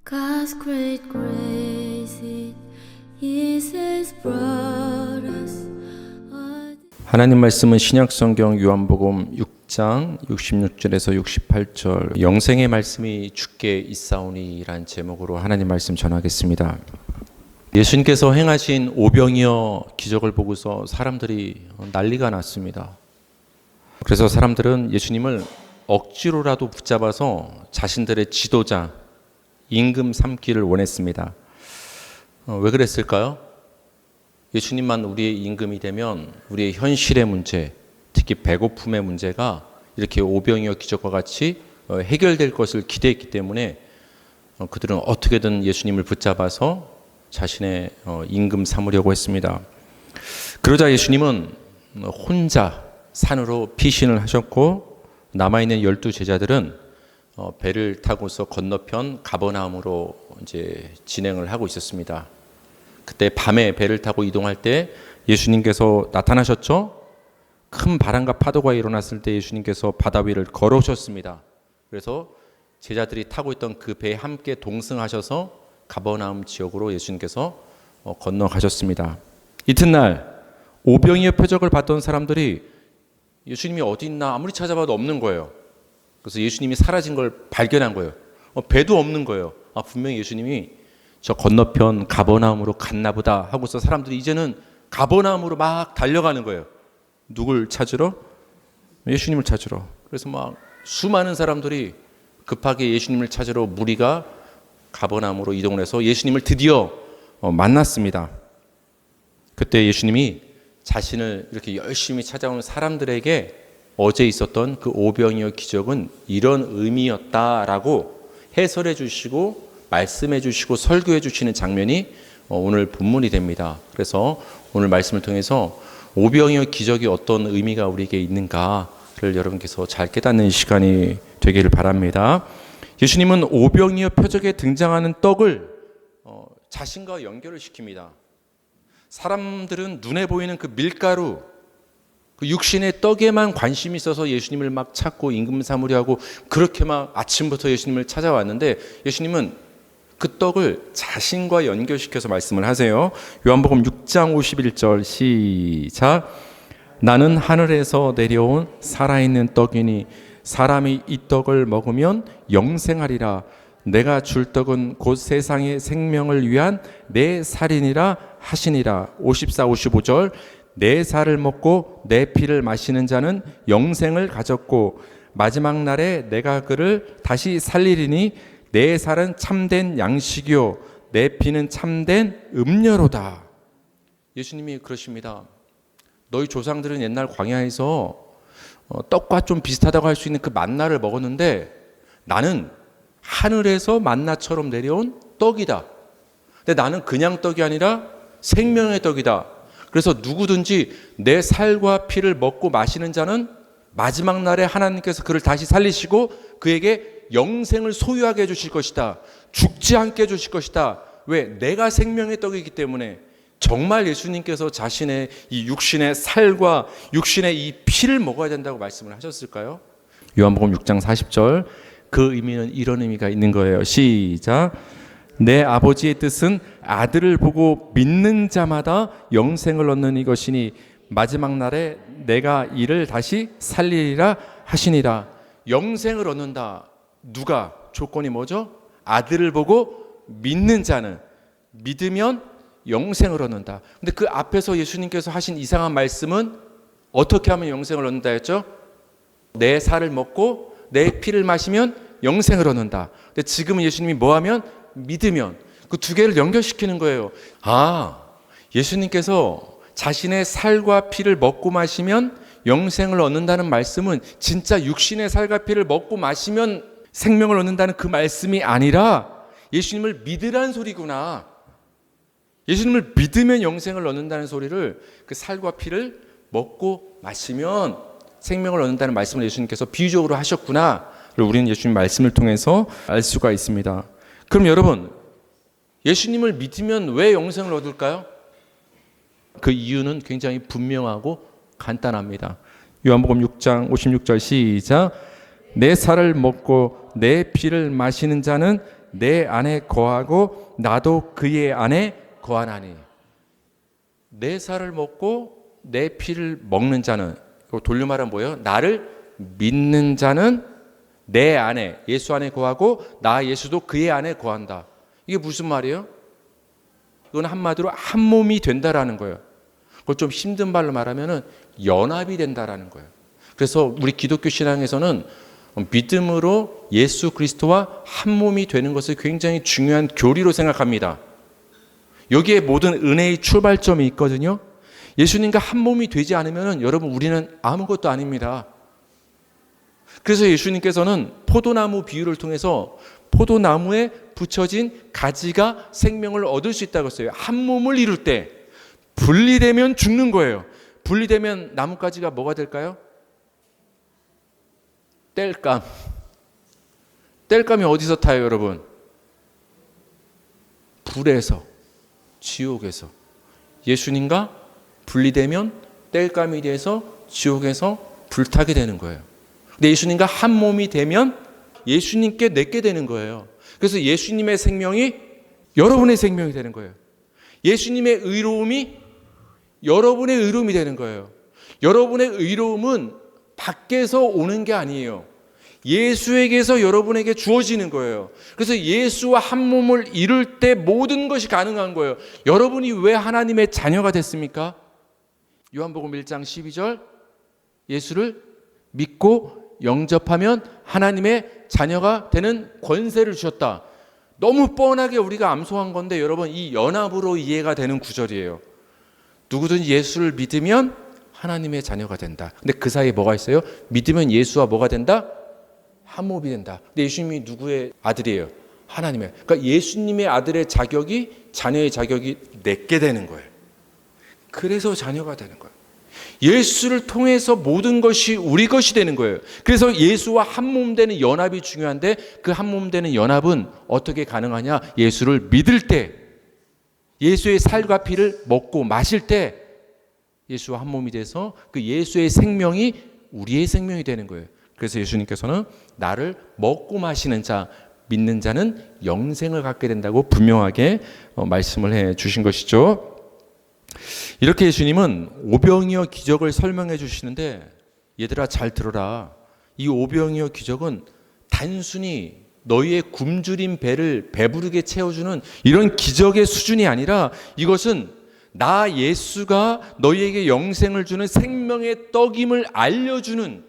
God's great grace it is has brought us. 하나님 말씀은 신약성경 요한복음 6장 66절에서 68절 영생의 말씀이 주께 있사오니라는 제목으로 하나님 말씀 전하겠습니다. 예수님께서 행하신 오병이어 기적을 보고서 사람들이 난리가 났습니다. 그래서 사람들은 예수님을 억지로라도 붙잡아서 자신들의 지도자, 임금 삼기를 원했습니다. 왜 그랬을까요? 예수님만 우리의 임금이 되면 우리의 현실의 문제, 특히 배고픔의 문제가 이렇게 오병이어 기적과 같이 해결될 것을 기대했기 때문에 그들은 어떻게든 예수님을 붙잡아서 자신의 임금 삼으려고 했습니다. 그러자 예수님은 혼자 산으로 피신을 하셨고 남아있는 12 제자들은 배를 타고서 건너편 가버나움으로 이제 진행을 하고 있었습니다. 그때 밤에 배를 타고 이동할 때 예수님께서 나타나셨죠? 큰 바람과 파도가 일어났을 때 예수님께서 바다 위를 걸어오셨습니다. 그래서 제자들이 타고 있던 그 배에 함께 동승하셔서 가버나움 지역으로 예수님께서 건너가셨습니다. 이튿날 오병이어 표적을 봤던 사람들이 예수님이 어디 있나 아무리 찾아봐도 없는 거예요. 그래서 예수님이 사라진 걸 발견한 거예요. 배도 없는 거예요. 분명히 예수님이 저 건너편 가버나움으로 갔나 보다 하고서 사람들이 이제는 가버나움으로 막 달려가는 거예요. 누굴 찾으러? 예수님을 찾으러. 그래서 막 수많은 사람들이 급하게 예수님을 찾으러 무리가 가버나움으로 이동을 해서 예수님을 드디어 만났습니다. 그때 예수님이 자신을 이렇게 열심히 찾아오는 사람들에게 어제 있었던 그 오병이어 기적은 이런 의미였다라고 해설해 주시고 말씀해 주시고 설교해 주시는 장면이 오늘 본문이 됩니다. 그래서 오늘 말씀을 통해서 오병이어 기적이 어떤 의미가 우리에게 있는가를 여러분께서 잘 깨닫는 시간이 되기를 바랍니다. 예수님은 오병이어 표적에 등장하는 떡을 자신과 연결을 시킵니다. 사람들은 눈에 보이는 그 밀가루, 그 육신의 떡에만 관심이 있어서 예수님을 막 찾고 임금 삼으려 하고 그렇게 막 아침부터 예수님을 찾아왔는데 예수님은 그 떡을 자신과 연결시켜서 말씀을 하세요. 요한복음 6장 51절 시작. 나는 하늘에서 내려온 살아있는 떡이니 사람이 이 떡을 먹으면 영생하리라. 내가 줄 떡은 곧 세상의 생명을 위한 내 살이니라 하시니라. 54, 55절 내 살을 먹고 내 피를 마시는 자는 영생을 가졌고 마지막 날에 내가 그를 다시 살리리니 내 살은 참된 양식이요 내 피는 참된 음료로다. 예수님이 그러십니다. 너희 조상들은 옛날 광야에서 떡과 좀 비슷하다고 할 수 있는 그 만나를 먹었는데 나는 하늘에서 만나처럼 내려온 떡이다. 근데 나는 그냥 떡이 아니라 생명의 떡이다. 그래서 누구든지 내 살과 피를 먹고 마시는 자는 마지막 날에 하나님께서 그를 다시 살리시고 그에게 영생을 소유하게 해주실 것이다. 죽지 않게 해주실 것이다. 왜? 내가 생명의 떡이기 때문에. 정말 예수님께서 자신의 이 육신의 살과 육신의 이 피를 먹어야 된다고 말씀을 하셨을까요? 요한복음 6장 40절 그 의미는 이런 의미가 있는 거예요. 시작. 내 아버지의 뜻은 아들을 보고 믿는 자마다 영생을 얻는 이것이니 마지막 날에 내가 이를 다시 살리리라 하시니라. 영생을 얻는다. 누가? 조건이 뭐죠? 아들을 보고 믿는 자는. 믿으면 영생을 얻는다. 근데 그 앞에서 예수님께서 하신 이상한 말씀은 어떻게 하면 영생을 얻는다 했죠? 내 살을 먹고 내 피를 마시면 영생을 얻는다. 근데 지금은 예수님이 뭐 하면? 믿으면. 그 두 개를 연결시키는 거예요. 예수님께서 자신의 살과 피를 먹고 마시면 영생을 얻는다는 말씀은 진짜 육신의 살과 피를 먹고 마시면 생명을 얻는다는 그 말씀이 아니라 예수님을 믿으라는 소리구나. 예수님을 믿으면 영생을 얻는다는 소리를 그 살과 피를 먹고 마시면 생명을 얻는다는 말씀을 예수님께서 비유적으로 하셨구나를 우리는 예수님 말씀을 통해서 알 수가 있습니다. 그럼 여러분, 예수님을 믿으면 왜 영생을 얻을까요? 그 이유는 굉장히 분명하고 간단합니다. 요한복음 6장 56절 시작. 내 살을 먹고 내 피를 마시는 자는 내 안에 거하고 나도 그의 안에 거하나니. 내 살을 먹고 내 피를 먹는 자는, 이거 돌려 말하면 뭐예요? 나를 믿는 자는 내 안에, 예수 안에 거하고 나 예수도 그의 안에 거한다. 이게 무슨 말이에요? 이건 한마디로 한 몸이 된다라는 거예요. 그걸 좀 힘든 말로 말하면은 연합이 된다라는 거예요. 그래서 우리 기독교 신앙에서는 믿음으로 예수 그리스도와 한 몸이 되는 것을 굉장히 중요한 교리로 생각합니다. 여기에 모든 은혜의 출발점이 있거든요. 예수님과 한 몸이 되지 않으면 여러분 우리는 아무것도 아닙니다. 그래서 예수님께서는 포도나무 비유를 통해서 포도나무에 붙여진 가지가 생명을 얻을 수 있다고 했어요. 한 몸을 이룰 때 분리되면 죽는 거예요. 분리되면 나뭇가지가 뭐가 될까요? 땔감. 땔감이 어디서 타요, 여러분? 불에서, 지옥에서. 예수님과 분리되면 땔감이 돼서 지옥에서 불타게 되는 거예요. 근데 예수님과 한 몸이 되면 예수님께 내게 되는 거예요. 그래서 예수님의 생명이 여러분의 생명이 되는 거예요. 예수님의 의로움이 여러분의 의로움이 되는 거예요. 여러분의 의로움은 밖에서 오는 게 아니에요. 예수에게서 여러분에게 주어지는 거예요. 그래서 예수와 한 몸을 이룰 때 모든 것이 가능한 거예요. 여러분이 왜 하나님의 자녀가 됐습니까? 요한복음 1장 12절, 예수를 믿고 영접하면 하나님의 자녀가 되는 권세를 주셨다. 너무 뻔하게 우리가 암송한 건데 여러분, 이 연합으로 이해가 되는 구절이에요. 누구든지 예수를 믿으면 하나님의 자녀가 된다. 근데 그 사이에 뭐가 있어요? 믿으면 예수와 뭐가 된다? 한 몸이 된다. 근데 예수님이 누구의 아들이에요? 하나님의. 그러니까 예수님의 아들의 자격이, 자녀의 자격이 내게 되는 거예요. 그래서 자녀가 되는 거예요. 예수를 통해서 모든 것이 우리 것이 되는 거예요. 그래서 예수와 한 몸 되는 연합이 중요한데, 그 한 몸 되는 연합은 어떻게 가능하냐? 예수를 믿을 때, 예수의 살과 피를 먹고 마실 때 예수와 한 몸이 돼서 그 예수의 생명이 우리의 생명이 되는 거예요. 그래서 예수님께서는 나를 먹고 마시는 자, 믿는 자는 영생을 갖게 된다고 분명하게 말씀을 해 주신 것이죠. 이렇게 예수님은 오병이어 기적을 설명해 주시는데, 얘들아 잘 들어라. 이 오병이어 기적은 단순히 너희의 굶주린 배를 배부르게 채워주는 이런 기적의 수준이 아니라, 이것은 나 예수가 너희에게 영생을 주는 생명의 떡임을 알려주는,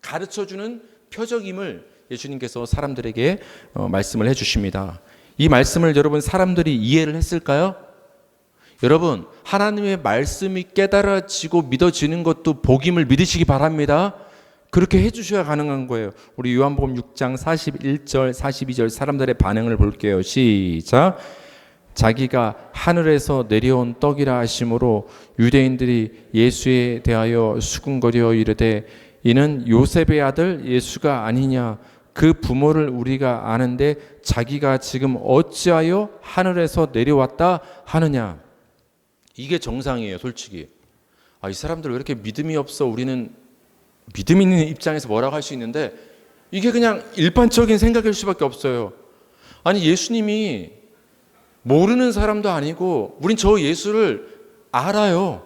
가르쳐주는 표적임을 예수님께서 사람들에게 말씀을 해주십니다. 이 말씀을 여러분 사람들이 이해를 했을까요? 여러분, 하나님의 말씀이 깨달아지고 믿어지는 것도 복임을 믿으시기 바랍니다. 그렇게 해주셔야 가능한 거예요. 우리 요한복음 6장 41절 42절 사람들의 반응을 볼게요. 시작. 자기가 하늘에서 내려온 떡이라 하심으로 유대인들이 예수에 대하여 수군거려 이르되, 이는 요셉의 아들 예수가 아니냐? 그 부모를 우리가 아는데 자기가 지금 어찌하여 하늘에서 내려왔다 하느냐? 이게 정상이에요, 솔직히. 이 사람들 왜 이렇게 믿음이 없어? 우리는 믿음 있는 입장에서 뭐라고 할 수 있는데, 이게 그냥 일반적인 생각일 수밖에 없어요. 아니, 예수님이 모르는 사람도 아니고 우린 저 예수를 알아요.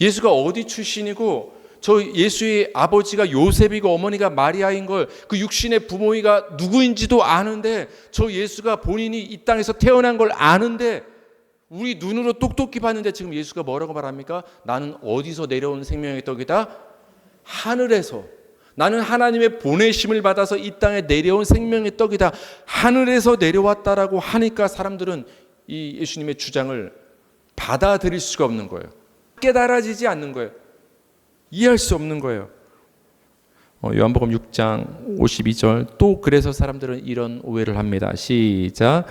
예수가 어디 출신이고, 저 예수의 아버지가 요셉이고 어머니가 마리아인 걸, 그 육신의 부모가 누구인지도 아는데, 저 예수가 본인이 이 땅에서 태어난 걸 아는데, 우리 눈으로 똑똑히 봤는데 지금 예수가 뭐라고 말합니까? 나는 어디서 내려온 생명의 떡이다? 하늘에서. 나는 하나님의 보내심을 받아서 이 땅에 내려온 생명의 떡이다. 하늘에서 내려왔다라고 하니까 사람들은 이 예수님의 주장을 받아들일 수가 없는 거예요. 깨달아지지 않는 거예요. 이해할 수 없는 거예요. 요한복음 6장 52절, 또 그래서 사람들은 이런 오해를 합니다. 시작.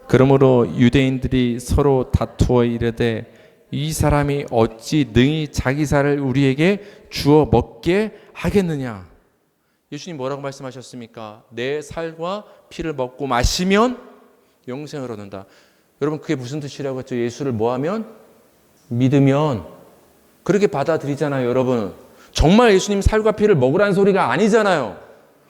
그러므로 유대인들이 서로 다투어 이르되, 이 사람이 어찌 능히 자기 살을 우리에게 주어 먹게 하겠느냐? 예수님 뭐라고 말씀하셨습니까? 내 살과 피를 먹고 마시면 영생을 얻는다. 여러분, 그게 무슨 뜻이라고 했죠? 예수를 뭐하면? 믿으면. 그렇게 받아들이잖아요, 여러분. 정말 예수님 살과 피를 먹으라는 소리가 아니잖아요.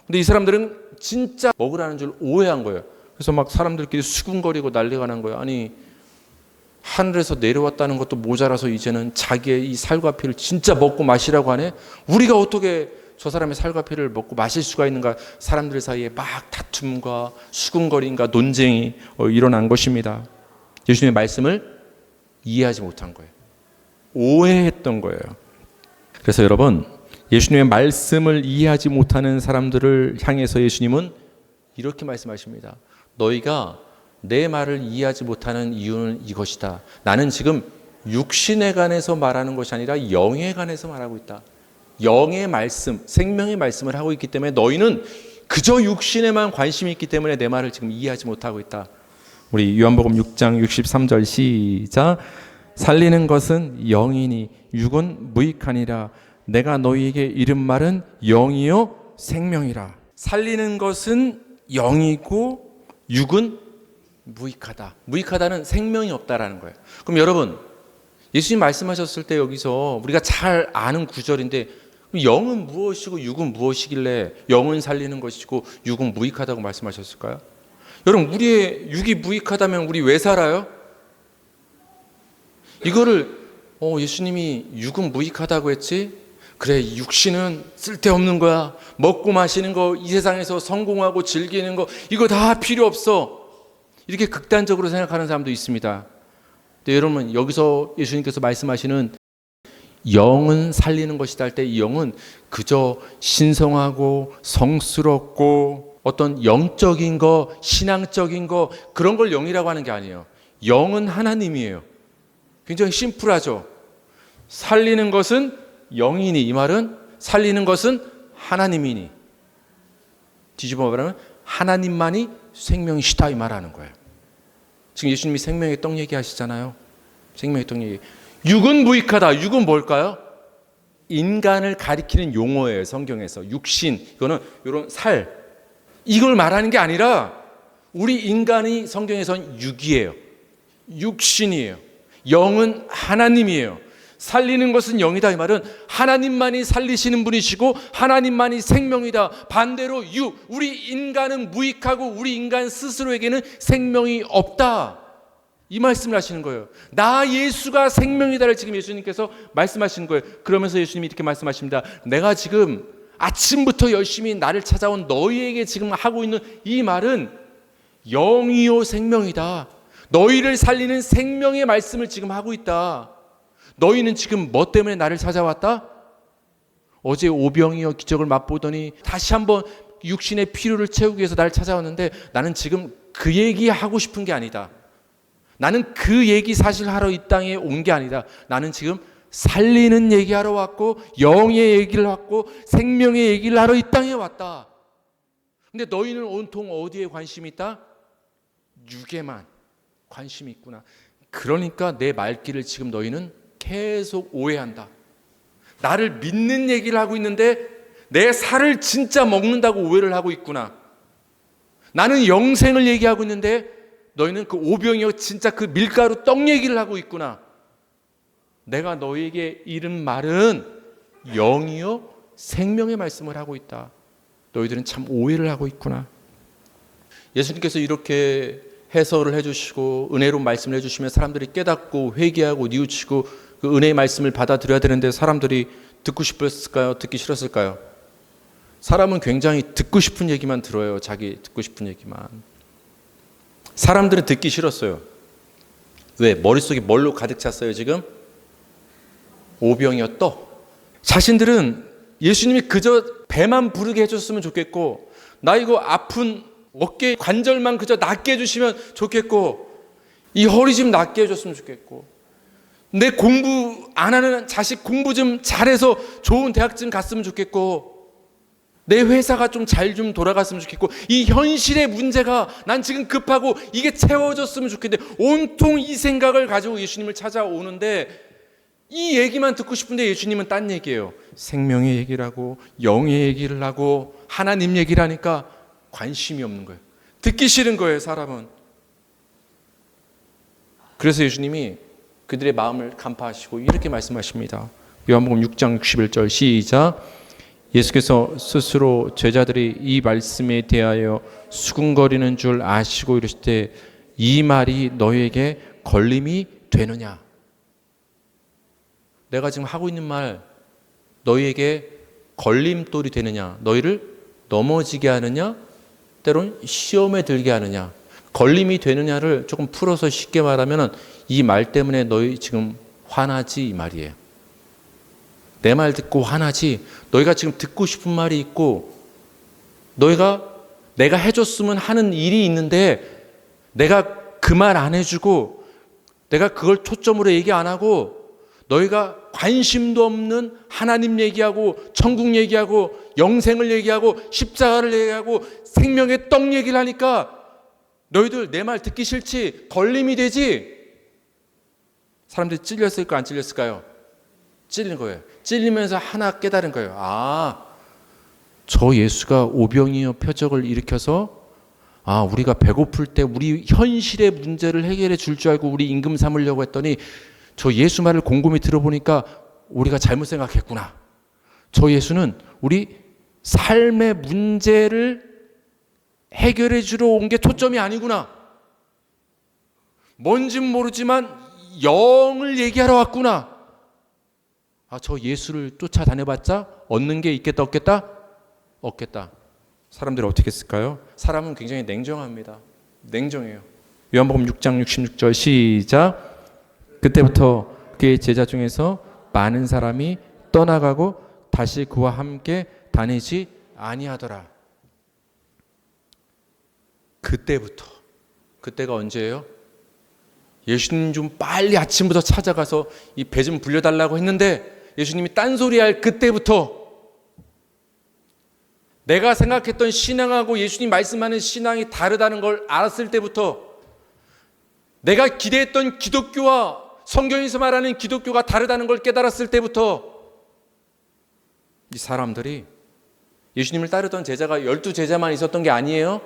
근데 이 사람들은 진짜 먹으라는 줄 오해한 거예요. 그래서 막 사람들끼리 수군거리고 난리가 난 거예요. 아니, 하늘에서 내려왔다는 것도 모자라서 이제는 자기의 이 살과 피를 진짜 먹고 마시라고 하네. 우리가 어떻게 저 사람의 살과 피를 먹고 마실 수가 있는가. 사람들 사이에 막 다툼과 수군거림과 논쟁이 일어난 것입니다. 예수님의 말씀을 이해하지 못한 거예요. 오해했던 거예요. 그래서 여러분, 예수님의 말씀을 이해하지 못하는 사람들을 향해서 예수님은 이렇게 말씀하십니다. 너희가 내 말을 이해하지 못하는 이유는 이것이다. 나는 지금 육신에 관해서 말하는 것이 아니라 영에 관해서 말하고 있다. 영의 말씀, 생명의 말씀을 하고 있기 때문에 너희는 그저 육신에만 관심이 있기 때문에 내 말을 지금 이해하지 못하고 있다. 우리 요한복음 6장 63절 시작. 살리는 것은 영이니 육은 무익하니라. 내가 너희에게 이른 말은 영이요 생명이라. 살리는 것은 영이고 육은 무익하다. 무익하다는 생명이 없다라는 거예요. 그럼 여러분, 예수님 말씀하셨을 때 여기서 우리가 잘 아는 구절인데 영은 무엇이고 육은 무엇이길래 영은 살리는 것이고 육은 무익하다고 말씀하셨을까요? 여러분, 우리의 육이 무익하다면 우리 왜 살아요? 이거를 예수님이 육은 무익하다고 했지? 그래, 육신은 쓸데없는 거야. 먹고 마시는 거, 이 세상에서 성공하고 즐기는 거, 이거 다 필요 없어. 이렇게 극단적으로 생각하는 사람도 있습니다. 근데 여러분, 여기서 예수님께서 말씀하시는 영은 살리는 것이다 할 때 이 영은 그저 신성하고 성스럽고 어떤 영적인 거, 신앙적인 거, 그런 걸 영이라고 하는 게 아니에요. 영은 하나님이에요. 굉장히 심플하죠. 살리는 것은 영이니, 이 말은 살리는 것은 하나님이니, 뒤집어 말하면 하나님만이 생명이시다 이 말하는 거예요. 지금 예수님이 생명의 떡 얘기하시잖아요. 생명의 떡 얘기. 육은 무익하다. 육은 뭘까요? 인간을 가리키는 용어예요. 성경에서 육신, 이거는 이런 살, 이걸 말하는 게 아니라 우리 인간이 성경에서는 육이에요. 육신이에요. 영은 하나님이에요. 살리는 것은 영이다 이 말은 하나님만이 살리시는 분이시고 하나님만이 생명이다. 반대로 육, 우리 인간은 무익하고 우리 인간 스스로에게는 생명이 없다. 이 말씀을 하시는 거예요. 나 예수가 생명이다를 지금 예수님께서 말씀하시는 거예요. 그러면서 예수님이 이렇게 말씀하십니다. 내가 지금 아침부터 열심히 나를 찾아온 너희에게 지금 하고 있는 이 말은 영이요 생명이다. 너희를 살리는 생명의 말씀을 지금 하고 있다. 너희는 지금 뭐 때문에 나를 찾아왔다? 어제 오병이어 기적을 맛보더니 다시 한번 육신의 필요를 채우기 위해서 나를 찾아왔는데 나는 지금 그 얘기하고 싶은 게 아니다. 나는 그 얘기 사실 하러 이 땅에 온 게 아니다. 나는 지금 살리는 얘기하러 왔고 영의 얘기를 왔고 생명의 얘기를 하러 이 땅에 왔다. 근데 너희는 온통 어디에 관심이 있다? 육에만 관심이 있구나. 그러니까 내 말귀를 지금 너희는 계속 오해한다. 나를 믿는 얘기를 하고 있는데 내 살을 진짜 먹는다고 오해를 하고 있구나. 나는 영생을 얘기하고 있는데 너희는 그 오병이어 진짜 그 밀가루 떡 얘기를 하고 있구나. 내가 너희에게 이른 말은 영이요 생명의 말씀을 하고 있다. 너희들은 참 오해를 하고 있구나. 예수님께서 이렇게 해설을 해주시고 은혜로운 말씀을 해주시면 사람들이 깨닫고 회개하고 뉘우치고 그 은혜의 말씀을 받아들여야 되는데 사람들이 듣고 싶었을까요? 듣기 싫었을까요? 사람은 굉장히 듣고 싶은 얘기만 들어요. 자기 듣고 싶은 얘기만. 사람들은 듣기 싫었어요. 왜? 머릿속이 뭘로 가득 찼어요 지금? 오병이어 떡. 자신들은 예수님이 그저 배만 부르게 해줬으면 좋겠고 나 이거 아픈 어깨 관절만 그저 낫게 해주시면 좋겠고 이 허리 좀 낫게 해줬으면 좋겠고 내 공부 안 하는 자식 공부 좀 잘해서 좋은 대학 좀 갔으면 좋겠고 내 회사가 좀 잘 좀 돌아갔으면 좋겠고 이 현실의 문제가 난 지금 급하고 이게 채워졌으면 좋겠는데 온통 이 생각을 가지고 예수님을 찾아오는데 이 얘기만 듣고 싶은데 예수님은 딴 얘기예요. 생명의 얘기를 하고 영의 얘기를 하고 하나님 얘기를 하니까 관심이 없는 거예요. 듣기 싫은 거예요, 사람은. 그래서 예수님이 그들의 마음을 간파하시고 이렇게 말씀하십니다. 요한복음 6장 61절 시작. 예수께서 스스로 제자들이 이 말씀에 대하여 수군거리는 줄 아시고 이르실 때 이 말이 너희에게 걸림이 되느냐? 내가 지금 하고 있는 말 너희에게 걸림돌이 되느냐? 너희를 넘어지게 하느냐? 때론 시험에 들게 하느냐? 걸림이 되느냐를 조금 풀어서 쉽게 말하면 이 말 때문에 너희 지금 화나지 이 말이에요. 내 말 듣고 화나지. 너희가 지금 듣고 싶은 말이 있고 내가 해줬으면 하는 일이 있는데 내가 그 말 안 해주고 내가 그걸 초점으로 얘기 안 하고 너희가 관심도 없는 하나님 얘기하고 천국 얘기하고 영생을 얘기하고 십자가를 얘기하고 생명의 떡 얘기를 하니까 너희들 내 말 듣기 싫지? 걸림이 되지? 사람들이 찔렸을까 안 찔렸을까요? 찔린 거예요. 찔리면서 하나 깨달은 거예요. 아, 저 예수가 오병이어 표적을 일으켜서 우리가 배고플 때 우리 현실의 문제를 해결해 줄 줄 알고 우리 임금 삼으려고 했더니 저 예수 말을 곰곰이 들어보니까 우리가 잘못 생각했구나. 저 예수는 우리 삶의 문제를 해결해 주러 온 게 초점이 아니구나. 뭔진 모르지만 영을 얘기하러 왔구나. 저 예수를 쫓아다녀봤자 얻는 게 있겠다 없겠다? 없겠다. 사람들이 어떻게 했을까요? 사람은 굉장히 냉정합니다. 냉정해요. 요한복음 6장 66절 시작. 그때부터 그의 제자 중에서 많은 사람이 떠나가고 다시 그와 함께 다니지 아니하더라. 그때부터. 그때가 언제예요? 예수님 좀 빨리 아침부터 찾아가서 이 배 좀 불려달라고 했는데 예수님이 딴소리할 그때부터 내가 생각했던 신앙하고 예수님 말씀하는 신앙이 다르다는 걸 알았을 때부터 내가 기대했던 기독교와 성경에서 말하는 기독교가 다르다는 걸 깨달았을 때부터 이 사람들이 예수님을 따르던 제자가 12제자만 있었던 게 아니에요.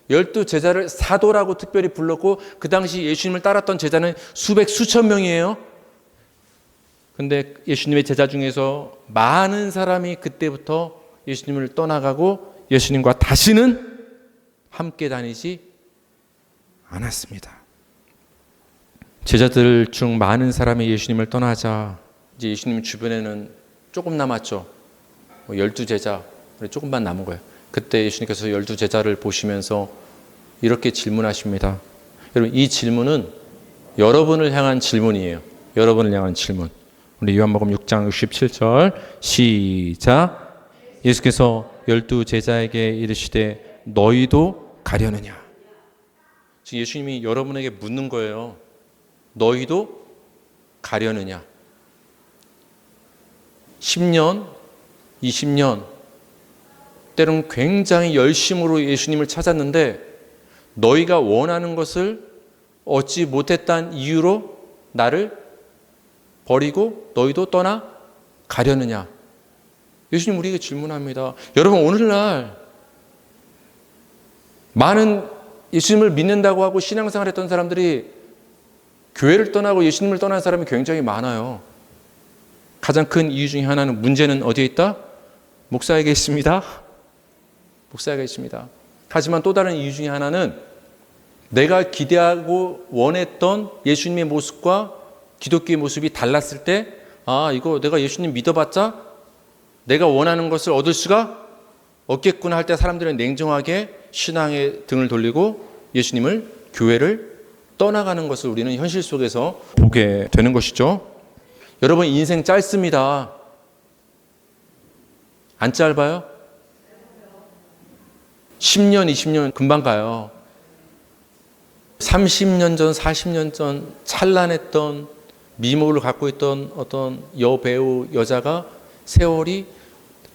12제자를 사도라고 특별히 불렀고 그 당시 예수님을 따랐던 제자는 수백 수천 명이에요. 근데 예수님의 제자 중에서 많은 사람이 그때부터 예수님을 떠나가고 예수님과 다시는 함께 다니지 않았습니다. 제자들 중 많은 사람이 예수님을 떠나자 이제 예수님 주변에는 조금 남았죠. 12제자 조금만 남은 거예요. 그때 예수님께서 12제자를 보시면서 이렇게 질문하십니다. 여러분, 이 질문은 여러분을 향한 질문이에요. 여러분을 향한 질문. 우리 요한복음 6장 67절 시작. 예수께서 12제자에게 이르시되 너희도 가려느냐? 지금 예수님이 여러분에게 묻는 거예요. 너희도 가려느냐? 10년, 20년 때로는 굉장히 열심으로 예수님을 찾았는데 너희가 원하는 것을 얻지 못했다는 이유로 나를 버리고 너희도 떠나 가려느냐? 예수님 우리에게 질문합니다. 여러분, 오늘날 많은 예수님을 믿는다고 하고 신앙생활 했던 사람들이 교회를 떠나고 예수님을 떠난 사람이 굉장히 많아요. 가장 큰 이유 중에 하나는 문제는 어디에 있다? 목사에게 있습니다. 목사에게 있습니다. 하지만 또 다른 이유 중에 하나는 내가 기대하고 원했던 예수님의 모습과 기독교의 모습이 달랐을 때 이거 내가 예수님 믿어봤자 내가 원하는 것을 얻을 수가 없겠구나 할 때 사람들은 냉정하게 신앙의 등을 돌리고 예수님을, 교회를 떠나가는 것을 우리는 현실 속에서 보게 되는 것이죠. 여러분, 인생 짧습니다. 안 짧아요? 10년, 20년 금방 가요. 30년 전, 40년 전 찬란했던 미모를 갖고 있던 어떤 여배우, 여자가 세월이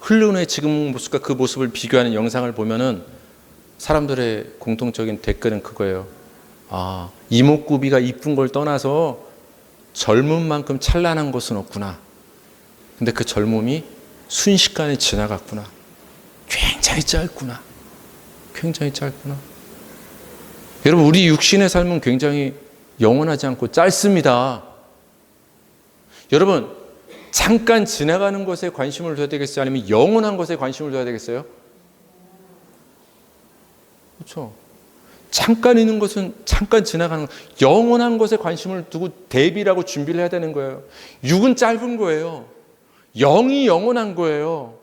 흐른 후에 지금 모습과 그 모습을 비교하는 영상을 보면은 사람들의 공통적인 댓글은 그거예요. 이목구비가 이쁜 걸 떠나서 젊은 만큼 찬란한 것은 없구나. 근데 그 젊음이 순식간에 지나갔구나. 굉장히 짧구나. 굉장히 짧구나. 여러분, 우리 육신의 삶은 굉장히 영원하지 않고 짧습니다. 여러분, 잠깐 지나가는 것에 관심을 둬야 되겠어요? 아니면 영원한 것에 관심을 둬야 되겠어요? 그렇죠. 잠깐 있는 것은 잠깐 지나가는 것, 영원한 것에 관심을 두고 대비를 하고 준비를 해야 되는 거예요. 육은 짧은 거예요. 영이 영원한 거예요.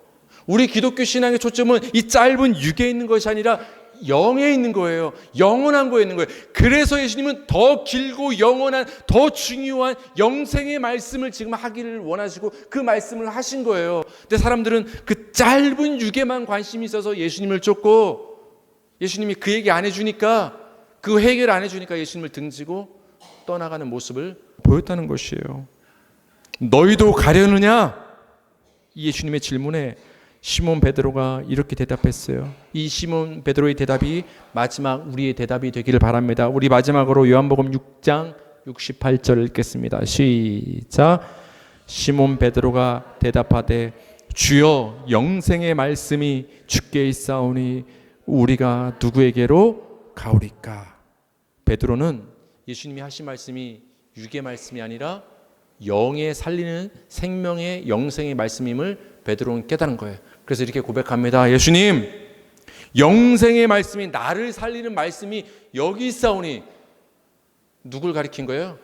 우리 기독교 신앙의 초점은 이 짧은 육에 있는 것이 아니라 영에 있는 거예요. 영원한 거에 있는 거예요. 그래서 예수님은 더 길고 영원한, 더 중요한 영생의 말씀을 지금 하기를 원하시고 그 말씀을 하신 거예요. 근데 사람들은 그 짧은 육에만 관심이 있어서 예수님을 쫓고, 예수님이 그 얘기 안 해주니까, 그 해결 안 해주니까 예수님을 등지고 떠나가는 모습을 보였다는 것이에요. 너희도 가려느냐? 이 예수님의 질문에 시몬 베드로가 이렇게 대답했어요. 이 시몬 베드로의 대답이 마지막 우리의 대답이 되기를 바랍니다. 우리 마지막으로 요한복음 6장 68절 읽겠습니다. 시작. 시몬 베드로가 대답하되 주여 영생의 말씀이 주께 있사오니 우리가 누구에게로 가오리까? 베드로는 예수님이 하신 말씀이 육의 말씀이 아니라 영에 살리는 생명의 영생의 말씀임을 베드로는 깨달은 거예요. 그래서 이렇게 고백합니다. 예수님, 영생의 말씀이, 나를 살리는 말씀이 여기 있사오니, 누굴 가리킨 거예요?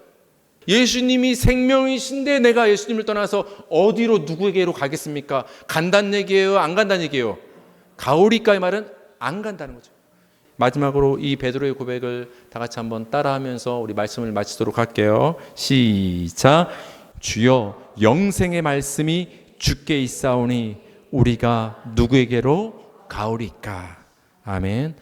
예수님이 생명이신데 내가 예수님을 떠나서 어디로, 누구에게로 가겠습니까? 간다는 얘기예요? 안 간다는 얘기예요? 가오리까의 말은 안 간다는 거죠. 마지막으로 이 베드로의 고백을 다 같이 한번 따라하면서 우리 말씀을 마치도록 할게요. 시작. 주여 영생의 말씀이 주께 있사오니 우리가 누구에게로 가오리까? 아멘.